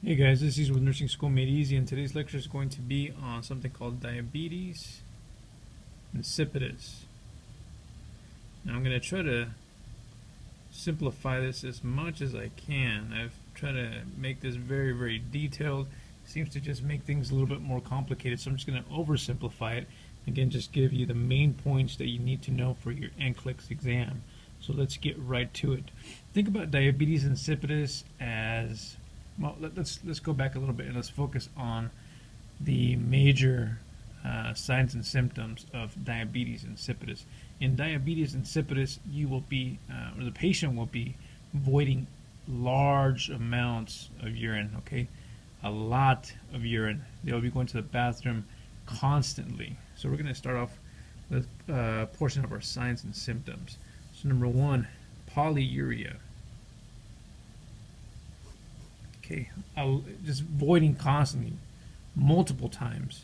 Hey guys, this is with Nursing School Made Easy, and today's lecture is going to be on something called diabetes insipidus. Now I'm going to try to simplify this as much as I can. I've tried to make this very detailed. It seems to just make things a little bit more complicated, so I'm just going to oversimplify it. Again, just give you the main points that you need to know for your NCLEX exam. So let's get right to it. Think about diabetes insipidus as well. Let's go back a little bit and let's focus on the major signs and symptoms of diabetes insipidus. In diabetes insipidus, you will be, or the patient will be, voiding large amounts of urine. Okay, a lot of urine. They'll be going to the bathroom constantly. So we're going to start off with a portion of our signs and symptoms. So number one, polyuria. Okay, just voiding constantly, multiple times.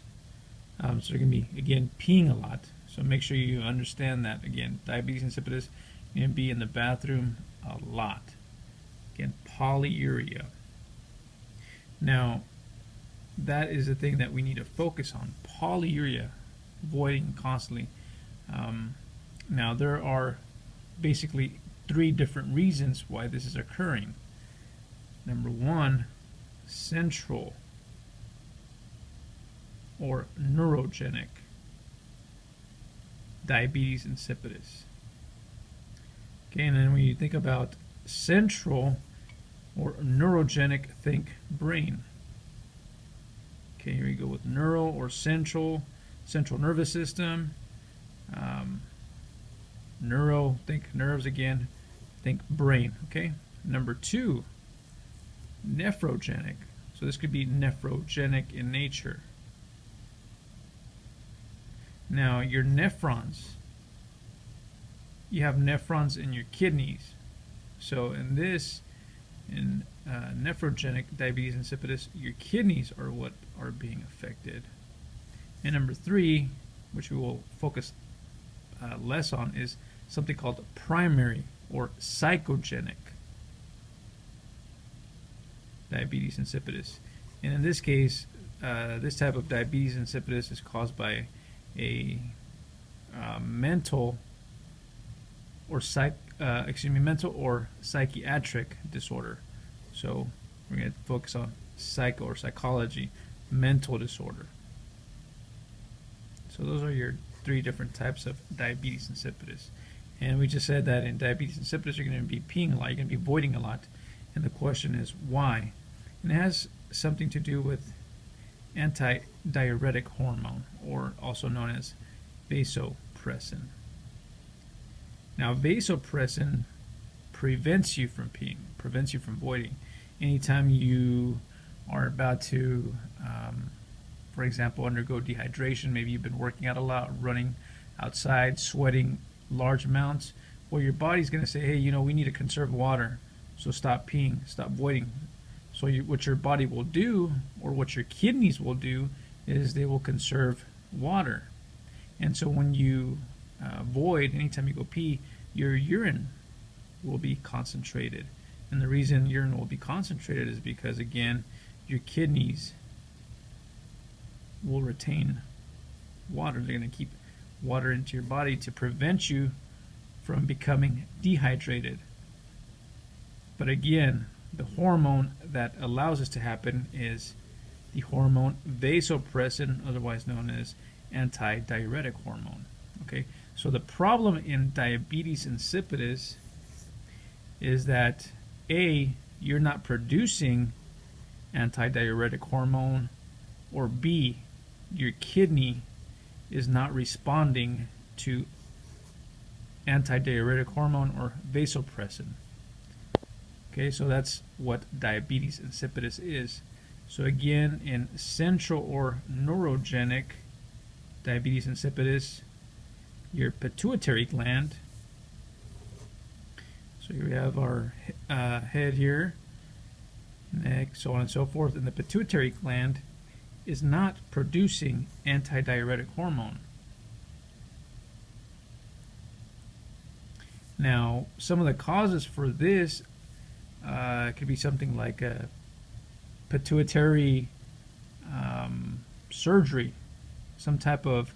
So they're going to be, again, peeing a lot. So make sure you understand that. Again, diabetes insipidus, you're going to be in the bathroom a lot. Again, polyuria. Now, that is the thing that we need to focus on. Polyuria, voiding constantly. Now, there are basically three different reasons why this is occurring. Number one, central or neurogenic diabetes insipidus. Okay, and then when you think about central or neurogenic, think brain. Okay, here we go with neuro or central nervous system. Neuro, think nerves again, think brain. Okay, number two, nephrogenic. So this could be nephrogenic in nature. Now your nephrons, you have nephrons in your kidneys. So in nephrogenic diabetes insipidus, your kidneys are what are being affected. And number three, which we will focus less on, is something called primary or psychogenic diabetes insipidus. And in this case, this type of diabetes insipidus is caused by a mental or psychiatric disorder. So we're going to focus on psycho or psychology, mental disorder. So those are your three different types of diabetes insipidus. And we just said that in diabetes insipidus, you're going to be peeing a lot, you're going to be voiding a lot. And the question is why? And it has something to do with antidiuretic hormone, or also known as vasopressin. Now, vasopressin prevents you from peeing, prevents you from voiding. Anytime you are about to, for example, undergo dehydration, maybe you've been working out a lot, running outside, sweating large amounts, well, your body's going to say, hey, you know, we need to conserve water, so stop peeing, stop voiding. So what your body will do, or what your kidneys will do, is they will conserve water. And so when you void, anytime you go pee, your urine will be concentrated. And the reason urine will be concentrated is because, again, your kidneys will retain water. They're going to keep water into your body to prevent you from becoming dehydrated. But again, the hormone that allows this to happen is the hormone vasopressin, otherwise known as antidiuretic hormone. Okay, so the problem in diabetes insipidus is that A, you're not producing antidiuretic hormone, or B, your kidney is not responding to antidiuretic hormone or vasopressin. Okay, so that's what diabetes insipidus is. So again, in central or neurogenic diabetes insipidus, your pituitary gland, so here we have our head here, neck, so on and so forth, and the pituitary gland is not producing antidiuretic hormone. Now, some of the causes for this could be something like pituitary surgery, some type of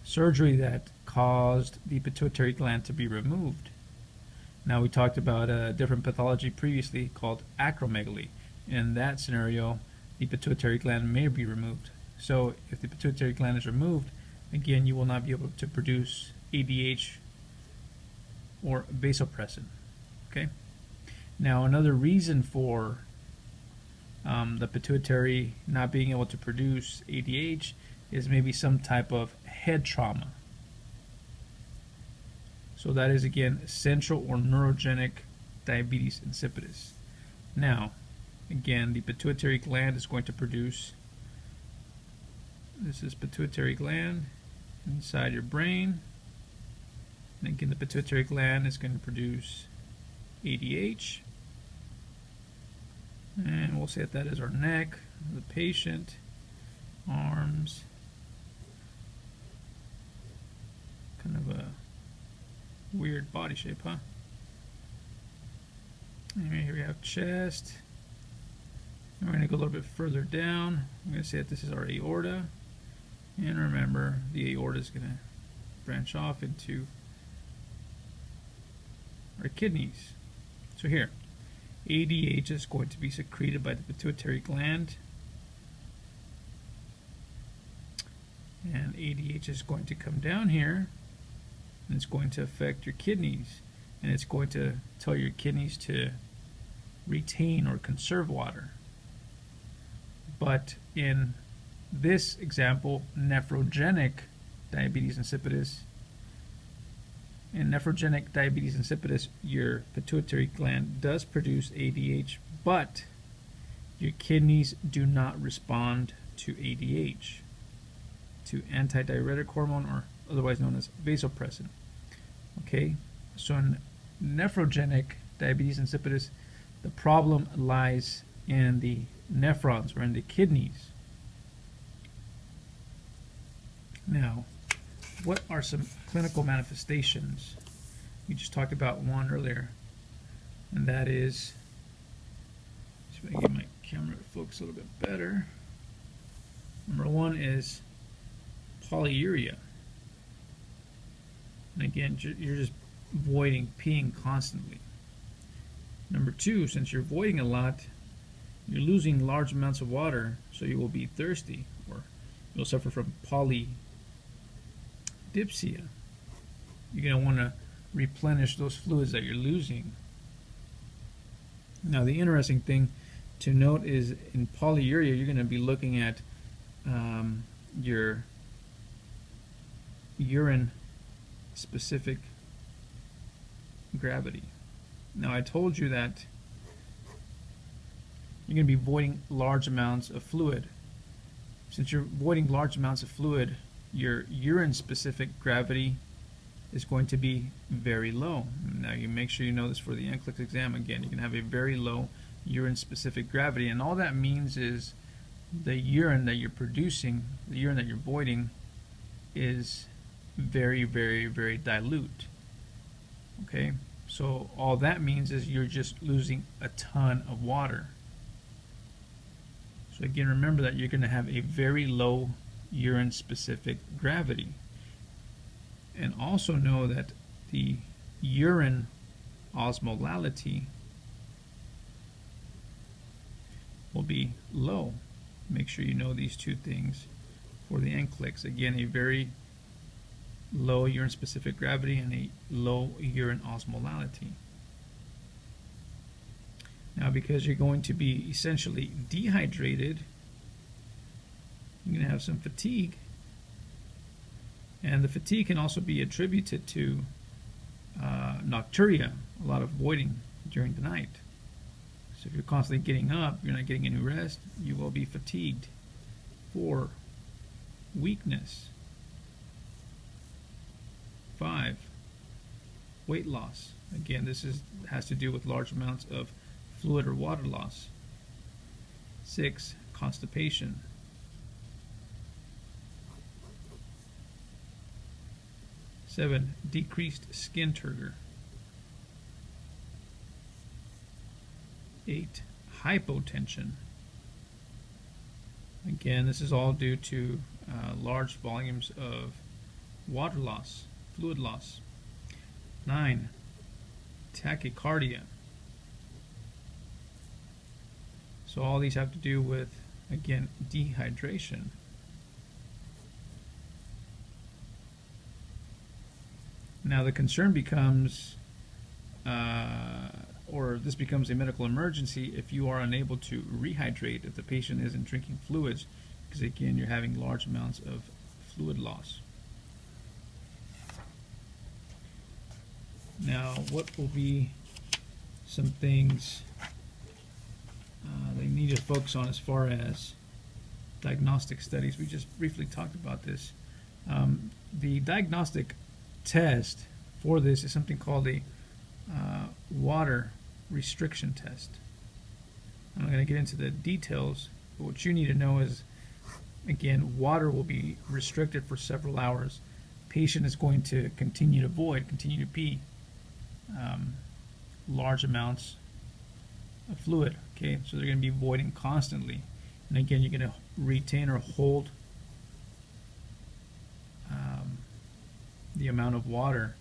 surgery that caused the pituitary gland to be removed. Now, we talked about a different pathology previously called acromegaly. In that scenario, the pituitary gland may be removed. So if the pituitary gland is removed, again, you will not be able to produce ADH or vasopressin. Okay. Now, another reason for the pituitary not being able to produce ADH is maybe some type of head trauma. So that is, again, central or neurogenic diabetes insipidus. Now, again, the pituitary gland is going to produce, this is pituitary gland inside your brain. And again, the pituitary gland is going to produce ADH. And we'll say that is our neck, the patient, arms, kind of a weird body shape, huh? Anyway, here we have chest. And we're going to go a little bit further down. I'm going to say that this is our aorta. And remember, the aorta is going to branch off into our kidneys. So here, ADH is going to be secreted by the pituitary gland. And ADH is going to come down here, and it's going to affect your kidneys. And it's going to tell your kidneys to retain or conserve water. But in this example, nephrogenic diabetes insipidus, in nephrogenic diabetes insipidus, your pituitary gland does produce ADH, but your kidneys do not respond to ADH, to antidiuretic hormone, or otherwise known as vasopressin. Okay, so in nephrogenic diabetes insipidus, the problem lies in the nephrons, or in the kidneys. Now, what are some clinical manifestations? We just talked about one earlier, and that is, just get my camera to focus a little bit better. Number one is polyuria. And again, you're just voiding, peeing constantly. Number two, since you're voiding a lot, you're losing large amounts of water, so you will be thirsty, or you'll suffer from polydipsia. You're going to want to replenish those fluids that you're losing. Now, the interesting thing to note is in polyuria, you're going to be looking at your urine specific gravity. Now, I told you that you're going to be voiding large amounts of fluid. Since you're voiding large amounts of fluid, your urine specific gravity is going to be very low. Now, you make sure you know this for the NCLEX exam. Again, you can have a very low urine specific gravity, and all that means is the urine that you're producing, the urine that you're voiding, is very, very, very dilute. Okay, so all that means is you're just losing a ton of water. So again, remember that you're going to have a very low urine specific gravity. And also know that the urine osmolality will be low. Make sure you know these two things for the NCLEX. Again, a very low urine specific gravity and a low urine osmolality. Now, because you're going to be essentially dehydrated, you're going to have some fatigue. And the fatigue can also be attributed to nocturia, a lot of voiding during the night. So if you're constantly getting up, you're not getting any rest, you will be fatigued. 4, weakness. 5, weight loss. Again, this has to do with large amounts of fluid or water loss. 6, constipation. 7, decreased skin turgor. 8, hypotension. Again, this is all due to large volumes of water loss, fluid loss. 9. Tachycardia. So all these have to do with, again, dehydration. Now the concern becomes, or this becomes a medical emergency if you are unable to rehydrate, if the patient isn't drinking fluids, because again, you're having large amounts of fluid loss. Now, what will be some things they need to focus on as far as diagnostic studies? We just briefly talked about this. The diagnostic test for this is something called a water restriction test. I'm not going to get into the details, but what you need to know is, again, water will be restricted for several hours. Patient is going to continue to void, continue to pee large amounts of fluid. Okay, so they're going to be voiding constantly, and again, you're going to retain or hold the amount of water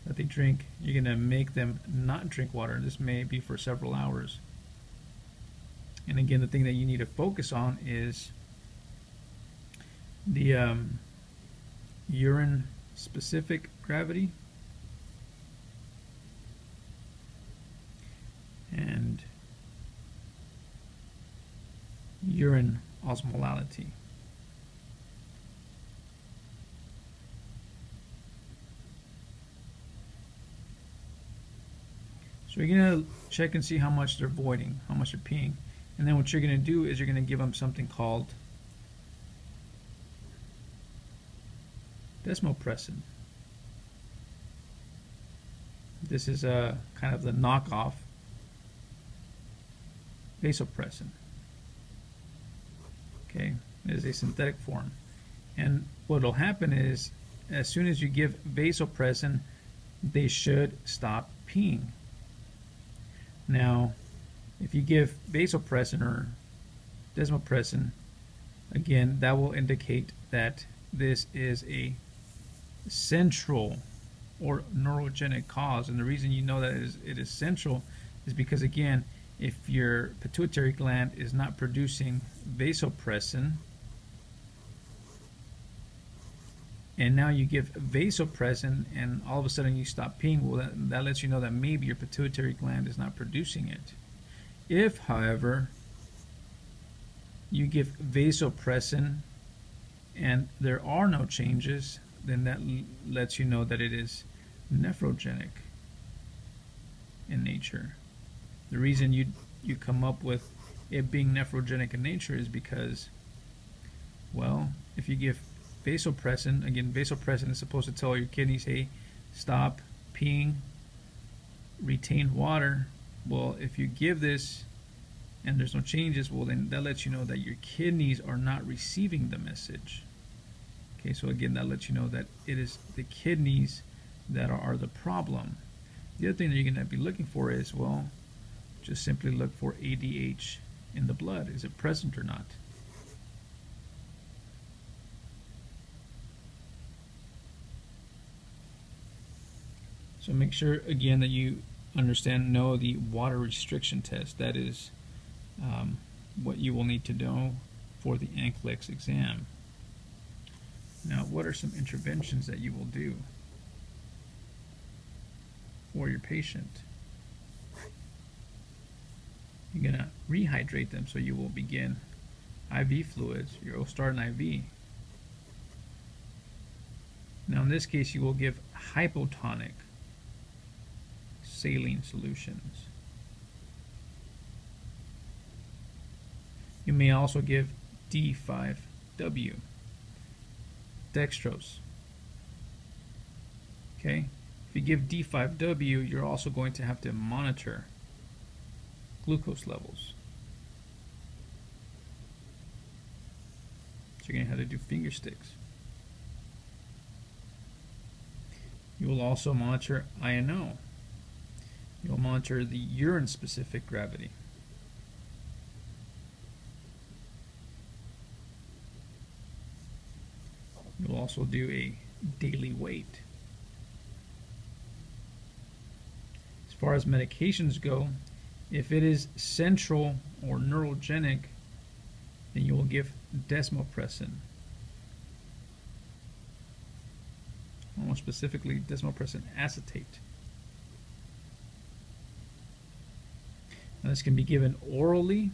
that they drink. You're going to make them not drink water. This may be for several hours. And again, the thing that you need to focus on is the urine specific gravity and urine osmolality. So you're going to check and see how much they're voiding, how much they're peeing. And then what you're going to do is you're going to give them something called desmopressin. This is a kind of the knockoff vasopressin. Okay, it is a synthetic form. And what will happen is, as soon as you give vasopressin, they should stop peeing. Now, if you give vasopressin or desmopressin, again, that will indicate that this is a central or neurogenic cause. And the reason you know that it is central is because, again, if your pituitary gland is not producing vasopressin, and now you give vasopressin and all of a sudden you stop peeing, well, that lets you know that maybe your pituitary gland is not producing it. If, however, you give vasopressin and there are no changes, then that lets you know that it is nephrogenic in nature. The reason you come up with it being nephrogenic in nature is because, well, if you give vasopressin, again, vasopressin is supposed to tell your kidneys, hey, stop peeing, retain water. Well, if you give this and there's no changes, well, then that lets you know that your kidneys are not receiving the message. Okay, so again, that lets you know that it is the kidneys that are the problem. The other thing that you're going to be looking for is, well, just simply look for ADH in the blood. Is it present or not? So make sure, again, that you know the water restriction test. That is what you will need to know for the NCLEX exam. Now, what are some interventions that you will do for your patient? You're going to rehydrate them, so you will begin IV fluids. You'll start an IV. Now, in this case, you will give hypotonic saline solutions. You may also give D5W, dextrose. Okay? If you give D5W, you're also going to have to monitor glucose levels. So you're going to have to do finger sticks. You will also monitor INO. You'll monitor the urine specific gravity. You'll also do a daily weight. As far as medications go, if it is central or neurogenic, then you will give desmopressin. More specifically, desmopressin acetate. Now, this can be given orally,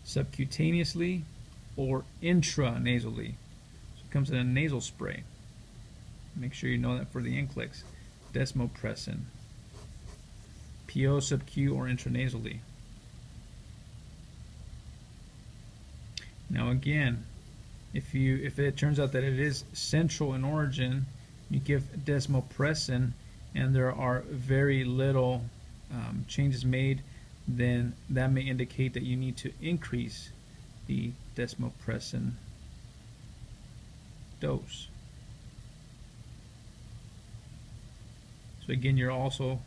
subcutaneously, or intranasally. So it comes in a nasal spray. Make sure you know that for the nclex. Desmopressin. PO, sub-Q, or intranasally. Now again, if it turns out that it is central in origin, you give desmopressin and there are very little changes made, then that may indicate that you need to increase the desmopressin dose. So again, you're also,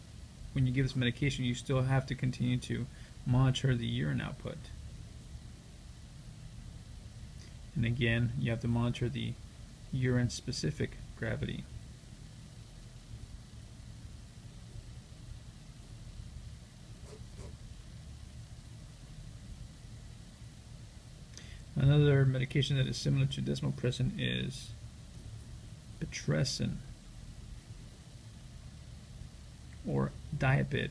when you give this medication, you still have to continue to monitor the urine output. And again, you have to monitor the urine specific gravity. Another medication that is similar to desmopressin is pitressin or diapid.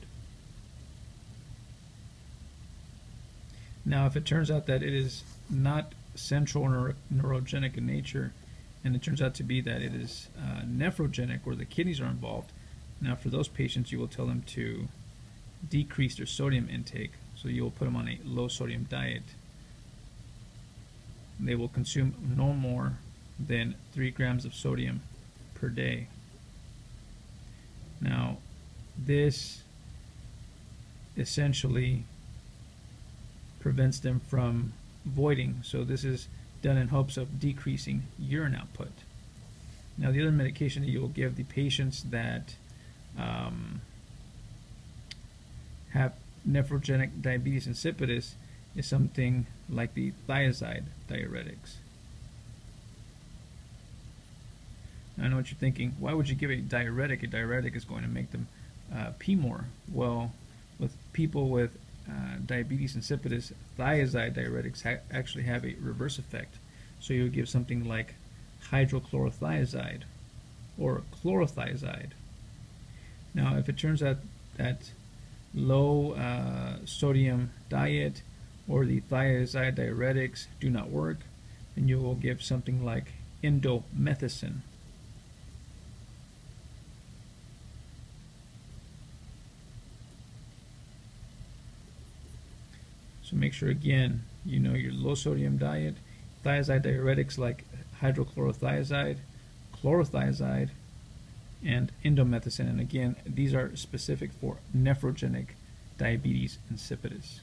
Now, if it turns out that it is not central or neurogenic in nature, and it turns out to be that it is nephrogenic, or the kidneys are involved, now for those patients you will tell them to decrease their sodium intake. So you will put them on a low sodium diet. They will consume no more than 3 grams of sodium per day. Now, this essentially prevents them from voiding, so this is done in hopes of decreasing urine output. Now, the other medication that you will give the patients that have nephrogenic diabetes insipidus is something like the thiazide diuretics. Now, I know what you're thinking. Why would you give a diuretic? A diuretic is going to make them pee more. Well, with people with diabetes insipidus, thiazide diuretics actually have a reverse effect. So you would give something like hydrochlorothiazide or chlorothiazide. Now, if it turns out that low sodium diet or the thiazide diuretics do not work, then you will give something like indomethacin. So make sure, again, you know your low sodium diet, thiazide diuretics like hydrochlorothiazide, chlorothiazide, and indomethacin. And again, these are specific for nephrogenic diabetes insipidus.